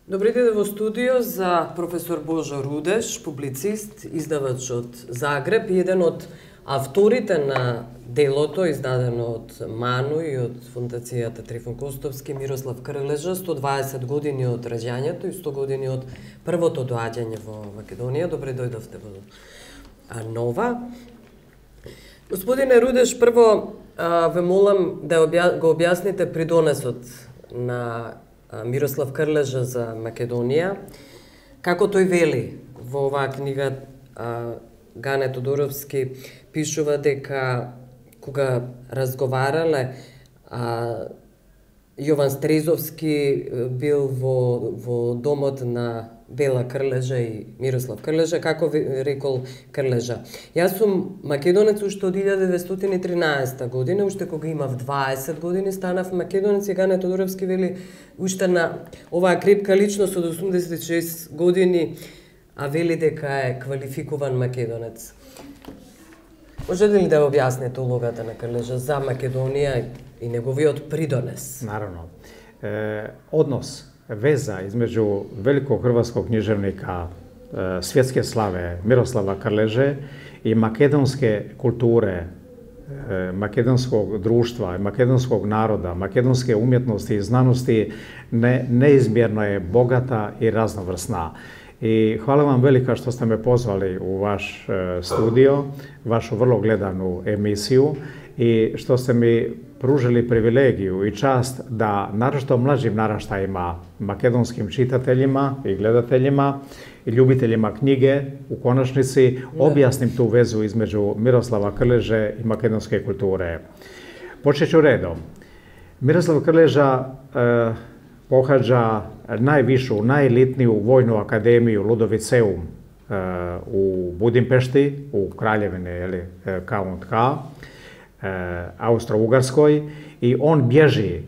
Добри ден во студио за професор Божо Рудеш, публицист, издавач од Загреб и еден од авторите на делото издадено од МАНУ и од Фондацијата Трифон Костовски Мирослав Крлежа, 120 години од раѓањето и 100 години од првото доаѓање во Македонија. Добре дојдовте во Нова. Господине Рудеш, прво ве молам да го објасните придонесот на Мирослав Крлежа за Македонија. Како тој вели во оваа книга, Гане Тодоровски пишува дека кога разговарале, Јован Стрезовски бил во домот на Бела Крлежа и Мирослав Крлежа, како рекол Крлежа: јас сум македонец уште од 1913 година, уште кога имав 20 години станав македонец. И Гане Тодоровски вели уште на оваа крепка личност од 86 години, а вели дека е квалификуван македонец. Можете ли да објасните улогата на Крлежа за Македонија и неговиот придонес? Наравно. Однос, veza između velikog hrvatskog književnika svjetske slave Miroslava Krleže i makedonske kulture, makedonskog društva, makedonskog naroda, makedonske umjetnosti i znanosti neizmjerno je bogata i raznovrsna. I hvala vam velika što ste me pozvali u vaš studio, vašu vrlo gledanu emisiju i što ste mi pružili privilegiju i čast da naročito mlađim naraštajima, makedonskim čitateljima i gledateljima i ljubiteljima knjige u konačnici objasnim tu vezu između Miroslava Krleže i makedonske kulture. Počet ću redom. Miroslav Krleža pohađa najvišu, najelitniju vojnu akademiju Ludoviceum u Budimpešti, u Kraljevini Count K, Austro-Ugarskoj, i on bježi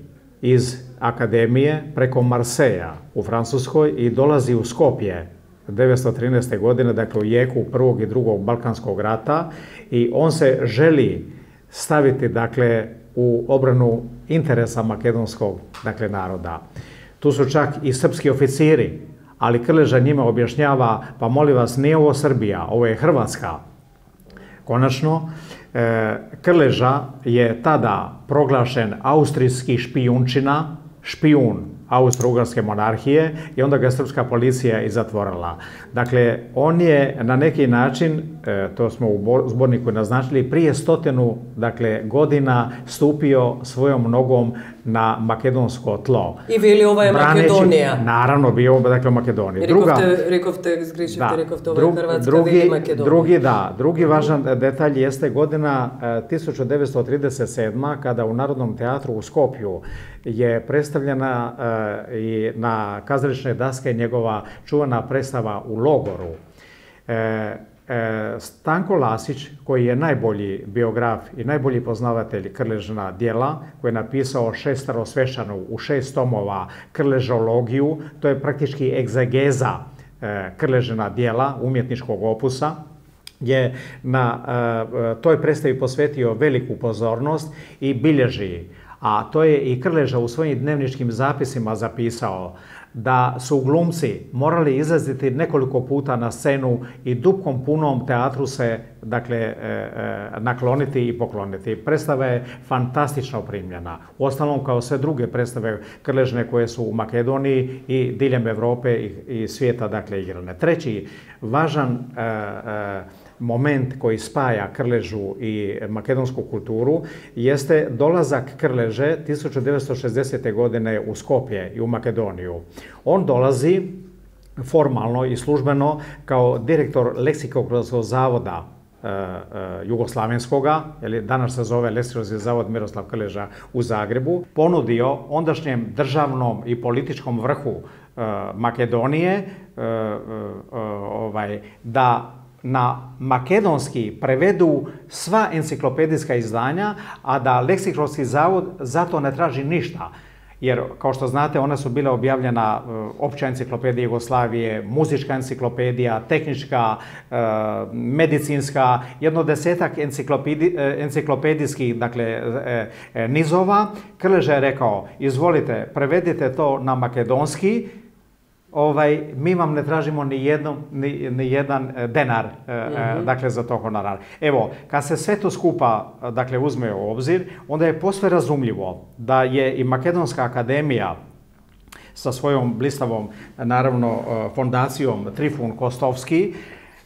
iz akademije preko Marseja u Francuskoj i dolazi u Skopje 1913. godine, dakle u jeku prvog i drugog Balkanskog rata, i on se želi staviti, dakle, u obranu interesa makedonskog, dakle, naroda. Tu su čak i srpski oficiri, ali Krleža njima objašnjava: pa molim vas, nije ovo Srbija, ovo je Hrvatska. Konačno, Krleža je tada proglašen austrijski špijunčina, špijun Austro-Ugarske monarhije, i onda ga je srpska policija i zatvorila. Dakle, on je na neki način, to smo u zborniku naznačili, prije 100 godina stupio svojom nogom na makedonsko tlo. I veli ova je Makedonija. Naravno, bio dakle u Makedoniji. Rekovte, zgrešite, rekovte ova je Hrvatska, veli Makedonija. Drugi važan detalj jeste godina 1937. kada u Narodnom teatru u Skopju je predstavljena i na kazališne daske njegova čuvana predstava U logoru. Stanko Lasić, koji je najbolji biograf i najbolji poznavatelj Krležina djela, koji je napisao šestarosvešanu u 6 tomova Krležologiju, to je praktički egzegeza Krležina djela, umjetničkog opusa, je na toj predstavi posvetio veliku pozornost i bilježi. A to je i Krleža u svojim dnevničkim zapisima zapisao, da su glumci morali izlaziti nekoliko puta na scenu i dupkom punom teatru se, dakle, nakloniti i pokloniti. Predstava je fantastično primljena. Uostalom, kao sve druge predstave Krležne koje su u Makedoniji i diljem Evrope i svijeta, dakle, igrane. Treći važan moment koji spaja Krležu i makedonsku kulturu jeste dolazak Krleže 1960. godine u Skopje i u Makedoniju. On dolazi formalno i službeno kao direktor Leksikografskog zavoda jugoslavenskoga, danas se zove Leksikografski zavod Miroslav Krleža u Zagrebu, ponudio ondašnjem državnom i političkom vrhu Makedonije da na makedonski prevedu sva enciklopedijska izdanja, a da Leksikografski zavod za to ne traži ništa. Jer, kao što znate, ona su bila objavljena opća enciklopedija Jugoslavije, muzička enciklopedija, tehnička, medicinska, jedno 10-ak enciklopedijskih, dakle, nizova. Krleža je rekao: izvolite, prevedite to na makedonski, mi vam ne tražimo ni jedan denar dakle, za to honorar. Evo, kad se sve to skupa dakle, uzme u obzir, onda je posve razumljivo da je i Makedonska akademija sa svojom blistavom, naravno, fondacijom Trifun Kostovski,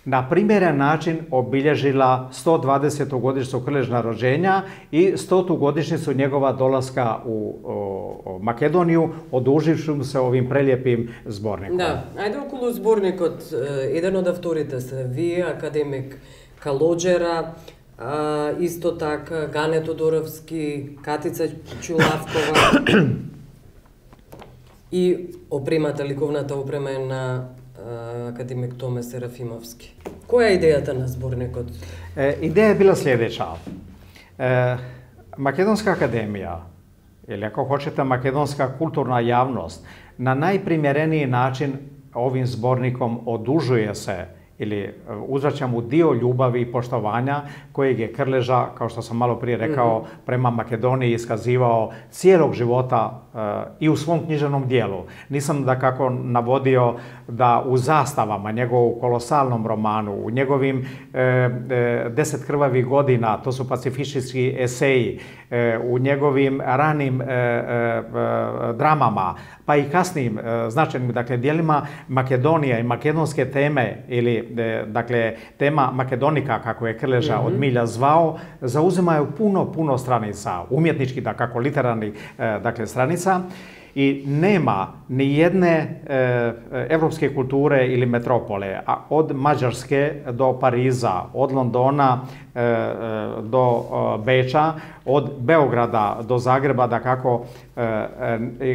na primjeren način obilježila 120. godišnjicu Krležina rođenja i 100. godišnjicu njegova dolaska u Makedoniju, oduživši mu se ovim preljepim zbornikom. Da, ajde okolo zbornikot, jedan od авторите се вие, академик Калоđера, isto tak Gane Todorovski, Katica Čulавкова i opremата, ликовната опрема е на akademik Tome Serafimovski. Koja je ideja na zbornikot? Ideja je bila sljedeća. Makedonska akademija, ili ako hoćete makedonska kulturna javnost, na najprimjereniji način ovim zbornikom odužuje se ili uzvraća mu dio ljubavi i poštovanja kojeg je Krleža, kao što sam malo prije rekao, prema Makedoniji iskazivao cijelog života i u svom književnom dijelu. Nisam da kako navodio da u Zastavama, njegovom kolosalnom romanu, u njegovim 10 krvavih godina, to su pacifistički eseji, u njegovim ranim dramama, pa i kasnijim značajnim dakle, dijelima Makedonija i makedonske teme ili dakle, tema Makedonika, kako je Krleža od milja zvao, zauzimaju puno stranica, umjetnički, da kako literarnih dakle, stranica. I nema ni jedne evropske kulture ili metropole, a od Mađarske do Pariza, od Londona do Beča, od Beograda do Zagreba, da kako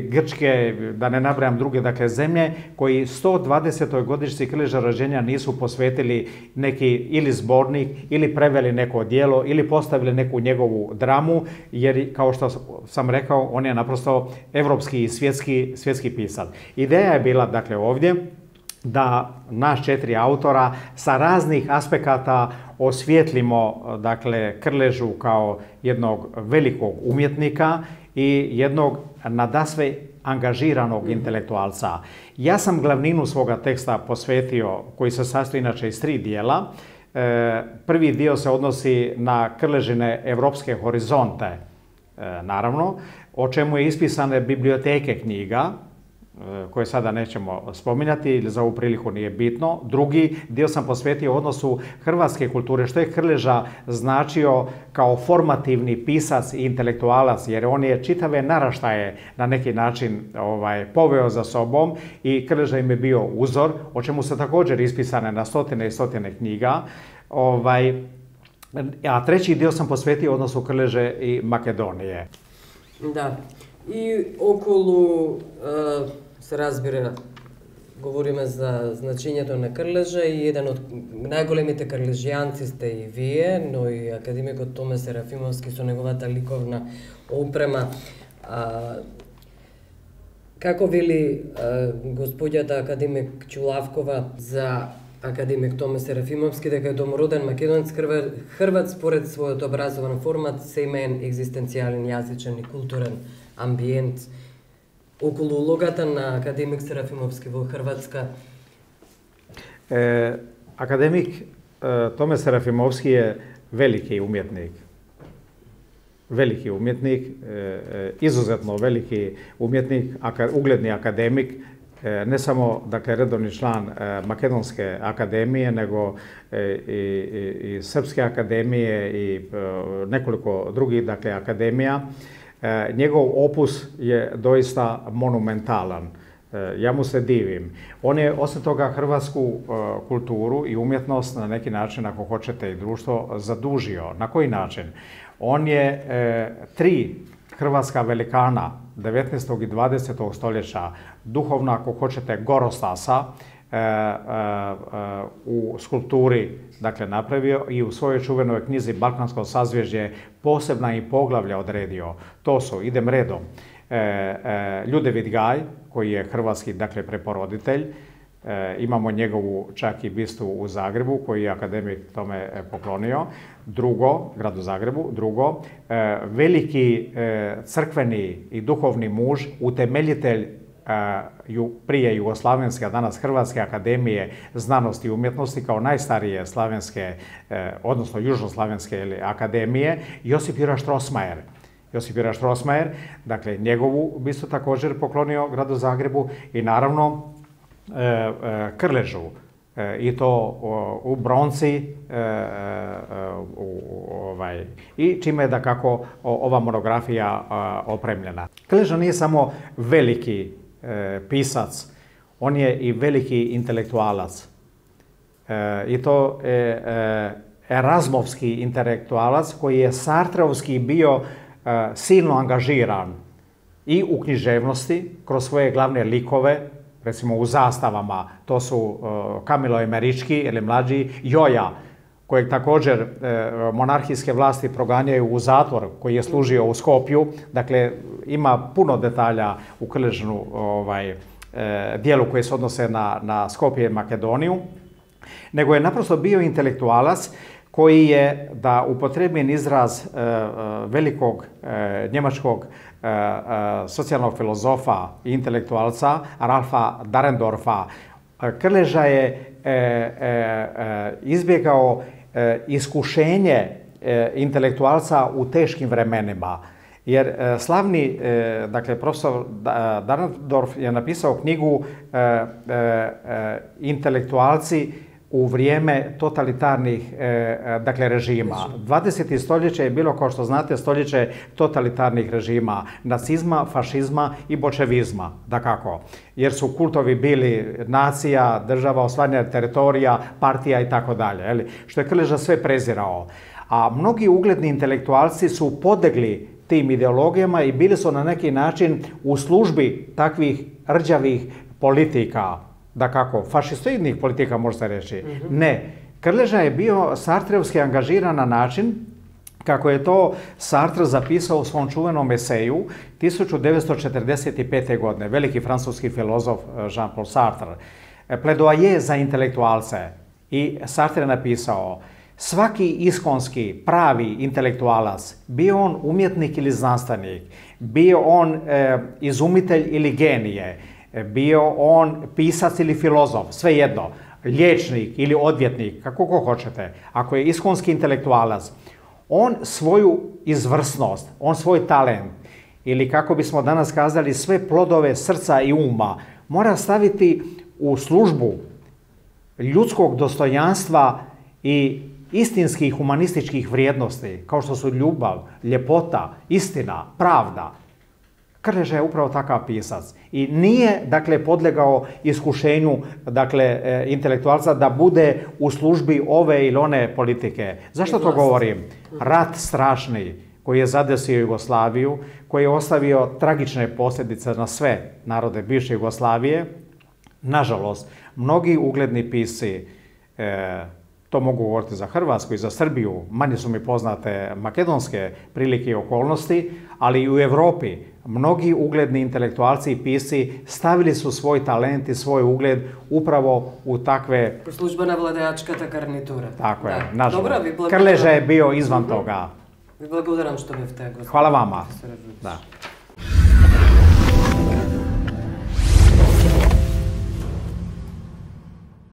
Grčke, da ne nabrajam druge dakle, zemlje, koji 120. godišnjici Krležina rođenja nisu posvetili neki ili zbornik, ili preveli neko djelo, ili postavili neku njegovu dramu, jer kao što sam rekao, on je naprosto evropski i svjetski pisac. Ideja je bila dakle, ovdje da naš 4 autora sa raznih aspekata osvijetlimo dakle, Krležu kao jednog velikog umjetnika i jednog nadasve angažiranog intelektualca. Ja sam glavninu svoga teksta posvetio, koji se sastoji inače iz 3 dijela. Prvi dio se odnosi na Krležine evropske horizonte, naravno, o čemu je ispisane biblioteke knjiga, koje sada nećemo spominjati, ili za ovu priliku nije bitno. Drugi dio sam posvetio odnosu hrvatske kulture, što je Krleža značio kao formativni pisac i intelektualac, jer on je čitave naraštaje na neki način poveo za sobom i Krleža im je bio uzor, o čemu su također ispisane na stotine i stotine knjiga. A treći dio sam posvetio odnosu Krleže i Makedonije. Da. I okolo se разбира, говориме за значењето на Крлежа и еден од најголемите крлежјанци сте и вие, но и академикот Томе Серафимовски со неговата ликовна опрема. Како вели господјата академик Чулавкова за академик Томе Серафимовски, дека е домороден македонец Хрват според својот образован формат, семеен, екзистенцијален, јазичен и културен амбиент, околу улогата на академик Серафимовски во Хрватска? Академик Томе Серафимовски je veliki umjetnik. Veliki umjetnik, izuzetno veliki umjetnik, ugledni akademik, ne samo dakle, redovni član Makedonske akademije, nego i Srpske akademije i nekoliko drugih dakle, akademija. Njegov opus je doista monumentalan. Ja mu se divim. On je osim toga hrvatsku kulturu i umjetnost na neki način, ako hoćete i društvo, zadužio. Na koji način? On je 3 hrvatska velikana 19. i 20. stoljeća, duhovna, ako hoćete, Gorostasa, u skulpturi dakle, napravio i u svojoj čuvenoj knjizi Balkansko sazvježdje posebna i poglavlja odredio. To su, idem redom, Ljudevit Gaj, koji je hrvatski dakle, preporoditelj. Imamo njegovu čak i bistu u Zagrebu, koji je akademik tome poklonio. Drugo, gradu Zagrebu. Drugo, veliki crkveni i duhovni muž, utemeljitelj prije Jugoslavenske, a danas Hrvatske akademije znanosti i umjetnosti kao najstarije slavenske, odnosno južnoslavenske akademije, Josip Juraj Strossmayer. Josip Juraj Strossmayer, dakle njegovu bi se također poklonio gradu Zagrebu i naravno Krležu. I to u bronci i čime je da kako ova monografija opremljena. Krleža nije samo veliki pisac, on je i veliki intelektualac. I to erazmovski intelektualac koji je sartreovski bio silno angažiran i u književnosti kroz svoje glavne likove, recimo u zastavama, to su Kamilo Emerički ili mlađi, Joja, kojeg također monarhijske vlasti proganjaju u zatvor, koji je služio u Skopju. Dakle, ima puno detalja u Krležinu dijelu koje se odnose na Skopje i Makedoniju, nego je naprosto bio intelektualac koji je, da upotrebim izraz velikog njemačkog socijalnog filozofa i intelektualca Ralfa Dahrendorfa, Krleža je izbjegao iskušenje intelektualca u teškim vremenima. Jer slavni, dakle, profesor Dahrendorf je napisao knjigu Intelektualci u vrijeme totalitarnih režima. 20. stoljeće je bilo, kao što znate, stoljeće totalitarnih režima, nacizma, fašizma i boljševizma, dakako. Jer su kultovi bili nacija, država, osvajanje teritorija, partija i tako dalje, što je Krleža sve prezirao. A mnogi ugledni intelektualci su podlegli tim ideologijama i bili su na neki način u službi takvih rđavih politika, dakako, fašistoidnih politika možete reći. Ne, Krleža je bio sartrevski angažiran na način kako je to Sartre zapisao u svom čuvenom eseju 1945. godine, veliki francuski filozof Jean-Paul Sartre, pledoaje za intelektualce. I Sartre je napisao: svaki iskonski, pravi intelektualac, bio on umjetnik ili znanstvenik, bio on izumitelj ili genije, bio on pisac ili filozof, svejedno, liječnik ili odvjetnik, kako ko hoćete, ako je iskonski intelektualac, on svoju izvrsnost, on svoj talent, ili kako bismo danas kazali, sve plodove srca i uma, mora staviti u službu ljudskog dostojanstva i istinskih humanističkih vrijednosti, kao što su ljubav, ljepota, istina, pravda. Krleža je upravo takav pisac i nije, dakle, podlegao iskušenju, dakle, intelektualca da bude u službi ove ili one politike. Zašto to govorim? Rat strašni koji je zadesio Jugoslaviju, koji je ostavio tragične posljedice na sve narode bivše Jugoslavije. Nažalost, mnogi ugledni pisci, to mogu govoriti za Hrvatsku i za Srbiju, manje su mi poznate makedonske prilike i okolnosti, ali i u Europi mnogi ugledni intelektualci i pisci stavili su svoj talent i svoj ugled upravo u takve... Službena vladajačkata garnitura. Tako je, nažalost. Krleža je bio izvan toga. Vi благодарам što mi v tego. Hvala vama. Da.